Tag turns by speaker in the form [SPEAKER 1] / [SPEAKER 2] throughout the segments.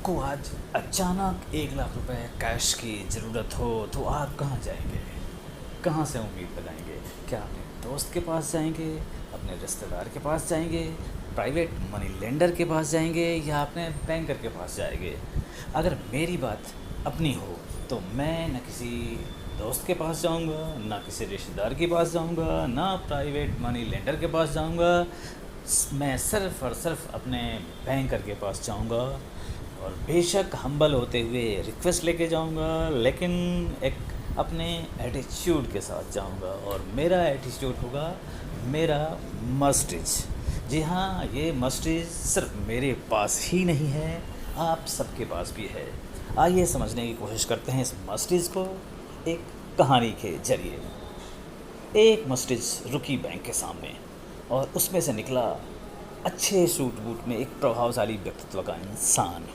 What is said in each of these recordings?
[SPEAKER 1] आपको आज अचानक 1 लाख रुपए कैश की ज़रूरत हो तो आप कहाँ जाएंगे? कहाँ से उम्मीद लगाएंगे? क्या अपने दोस्त के पास जाएंगे, अपने रिश्तेदार के पास जाएंगे, प्राइवेट मनी लेंडर के पास जाएंगे या अपने बैंकर के पास जाएंगे? अगर मेरी बात अपनी हो तो मैं न किसी दोस्त के पास जाऊंगा, ना किसी रिश्तेदार के पास जाऊंगा, ना प्राइवेट मनी लेंडर के पास जाऊंगा। मैं सिर्फ़ और सिर्फ अपने बैंकर के पास जाऊंगा और बेशक हम्बल होते हुए रिक्वेस्ट लेके जाऊंगा, लेकिन एक अपने एटीट्यूड के साथ जाऊंगा और मेरा एटीट्यूड होगा मेरा मस्टिज। जी हाँ, ये मस्टिज सिर्फ मेरे पास ही नहीं है, आप सबके पास भी है। आइए समझने की कोशिश करते हैं इस मस्टिज को एक कहानी के जरिए। एक मस्टिज रुकी बैंक के सामने और उसमें से निकला अच्छे सूट बूट में एक प्रभावशाली व्यक्तित्व का इंसान।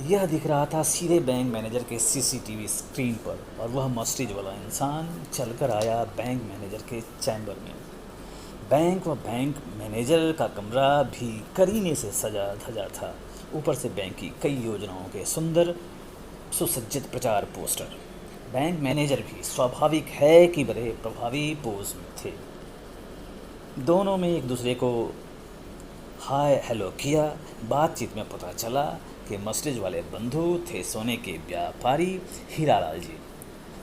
[SPEAKER 1] यह दिख रहा था सीधे बैंक मैनेजर के सीसीटीवी स्क्रीन पर और वह मस्टिज वाला इंसान चलकर आया बैंक मैनेजर के चैम्बर में। बैंक व बैंक मैनेजर का कमरा भी करीने से सजा धजा था। ऊपर से बैंक की कई योजनाओं के सुंदर सुसज्जित प्रचार पोस्टर। बैंक मैनेजर भी स्वाभाविक है कि बड़े प्रभावी पोज में थे। दोनों में एक दूसरे को हाय हेलो किया। बातचीत में पता चला कि मस्टिज वाले बंधु थे सोने के व्यापारी हीरालाल जी।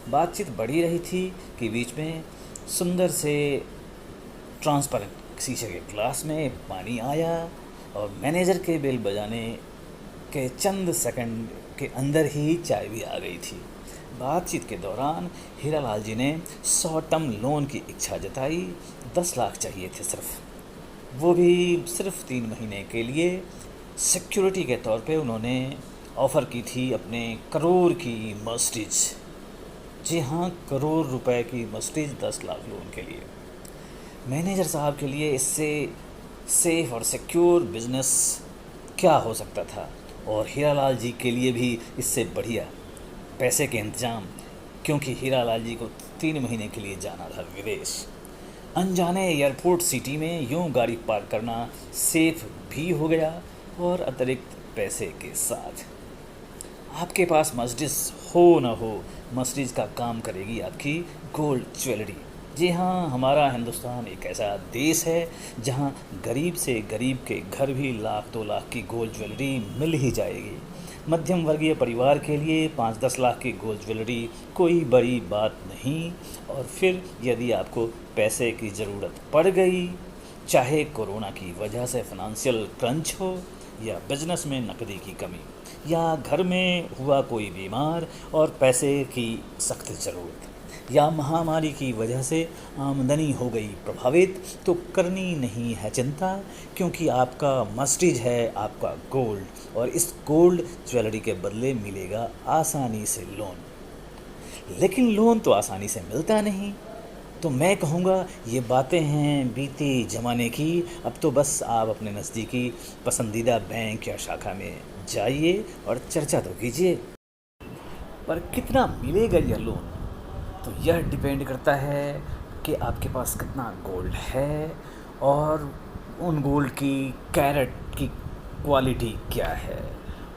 [SPEAKER 1] बातचीत बढ़ी रही थी कि बीच में सुंदर से ट्रांसपेरेंट शीशे के ग्लास में पानी आया और मैनेजर के बेल बजाने के चंद सेकंड के अंदर ही चाय भी आ गई थी। बातचीत के दौरान हीरालाल जी ने 100 टर्म लोन की इच्छा जताई। 10 लाख चाहिए थे सिर्फ, वो भी सिर्फ 3 महीने के लिए। सिक्योरिटी के तौर पे उन्होंने ऑफ़र की थी अपने करोड़ की मर्सिडीज। जी हाँ, करोड़ रुपए की मर्सिडीज 10 लाख लोन के लिए। मैनेजर साहब के लिए इससे सेफ और सिक्योर बिजनेस क्या हो सकता था, और हीरालाल जी के लिए भी इससे बढ़िया पैसे के इंतज़ाम, क्योंकि हीरालाल जी को 3 महीने के लिए जाना था विदेश। अनजाने एयरपोर्ट सिटी में यूं गाड़ी पार्क करना सेफ भी हो गया और अतिरिक्त पैसे के साथ। आपके पास मर्सिडीज हो न हो, मर्सिडीज का काम करेगी आपकी गोल्ड ज्वेलरी। जी हाँ, हमारा हिंदुस्तान एक ऐसा देश है जहाँ गरीब से गरीब के घर भी 1-2 लाख की गोल्ड ज्वेलरी मिल ही जाएगी। मध्यम वर्गीय परिवार के लिए 5-10 लाख की गोल्ड ज्वेलरी कोई बड़ी बात नहीं। और फिर यदि आपको पैसे की ज़रूरत पड़ गई, चाहे कोरोना की वजह से फाइनेंशियल क्रंच हो, या बिजनेस में नकदी की कमी, या घर में हुआ कोई बीमार और पैसे की सख्त ज़रूरत, या महामारी की वजह से आमदनी हो गई प्रभावित, तो करनी नहीं है चिंता, क्योंकि आपका मस्टिज है आपका गोल्ड, और इस गोल्ड ज्वेलरी के बदले मिलेगा आसानी से लोन। लेकिन लोन तो आसानी से मिलता नहीं। तो मैं कहूँगा ये बातें हैं बीते ज़माने की। अब तो बस आप अपने नज़दीकी पसंदीदा बैंक या शाखा में जाइए और चर्चा तो कीजिए। पर कितना मिलेगा यह लोन, तो यह डिपेंड करता है कि आपके पास कितना गोल्ड है और उन गोल्ड की कैरेट की क्वालिटी क्या है,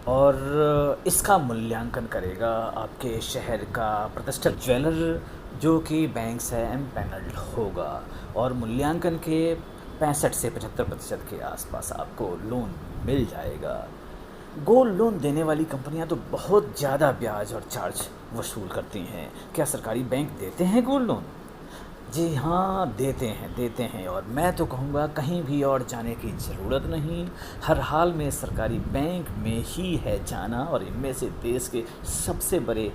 [SPEAKER 1] और इसका मूल्यांकन करेगा आपके शहर का प्रतिष्ठित ज्वेलर जो कि बैंक से एमपैनल्ड होगा, और मूल्यांकन के 65 से 75% के आसपास आपको लोन मिल जाएगा। गोल्ड लोन देने वाली कंपनियां तो बहुत ज़्यादा ब्याज और चार्ज वसूल करती हैं। क्या सरकारी बैंक देते हैं गोल्ड लोन? जी हाँ, देते हैं, और मैं तो कहूँगा कहीं भी और जाने की ज़रूरत नहीं। हर हाल में सरकारी बैंक में ही है जाना, और इनमें से देश के सबसे बड़े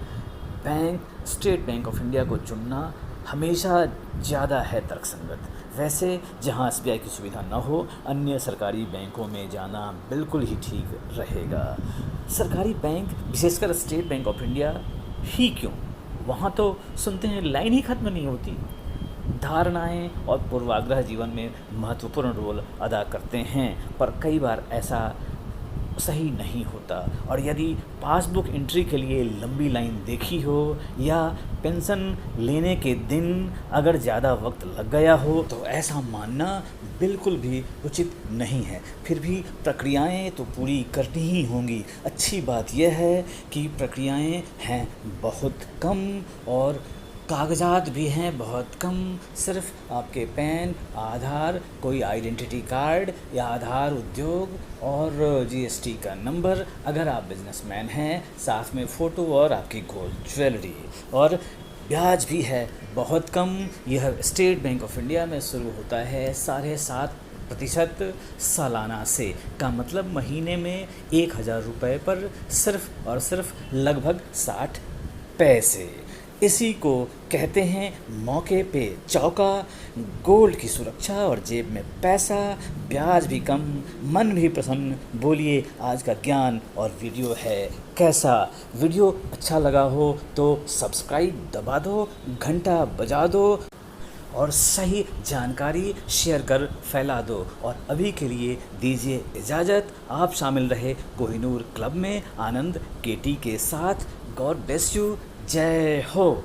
[SPEAKER 1] bank state bank of India को चुनना हमेशा ज़्यादा है तर्कसंगत। वैसे जहाँ एसबीआई की सुविधा न हो, अन्य सरकारी बैंकों में जाना बिल्कुल ही ठीक रहेगा। सरकारी बैंक, विशेषकर स्टेट बैंक ऑफ इंडिया ही क्यों, वहाँ तो सुनते हैं लाइन ही ख़त्म नहीं होती। धारणाएं और पूर्वाग्रह जीवन में महत्वपूर्ण रोल अदा करते हैं, पर कई बार ऐसा सही नहीं होता। और यदि पासबुक एंट्री के लिए लंबी लाइन देखी हो या पेंशन लेने के दिन अगर ज़्यादा वक्त लग गया हो तो ऐसा मानना बिल्कुल भी उचित नहीं है। फिर भी प्रक्रियाएं तो पूरी करनी ही होंगी। अच्छी बात यह है कि प्रक्रियाएं हैं बहुत कम और कागजात भी हैं बहुत कम। सिर्फ आपके पैन, आधार, कोई आइडेंटिटी कार्ड या आधार उद्योग और जीएसटी का नंबर, अगर आप बिजनेसमैन हैं, साथ में फ़ोटो और आपकी गोल्ड ज्वेलरी। और ब्याज भी है बहुत कम। यह स्टेट बैंक ऑफ इंडिया में शुरू होता है 7.5% सालाना से, का मतलब महीने में 1,000 रुपये पर सिर्फ और सिर्फ लगभग 60 पैसे। इसी को कहते हैं मौके पे चौका। गोल्ड की सुरक्षा और जेब में पैसा, ब्याज भी कम, मन भी प्रसन्न। बोलिए आज का ज्ञान और वीडियो है कैसा? वीडियो अच्छा लगा हो तो सब्सक्राइब दबा दो, घंटा बजा दो और सही जानकारी शेयर कर फैला दो। और अभी के लिए दीजिए इजाज़त। आप शामिल रहे कोहिनूर क्लब में आनंद केटी के साथ। God bless you. जय हो।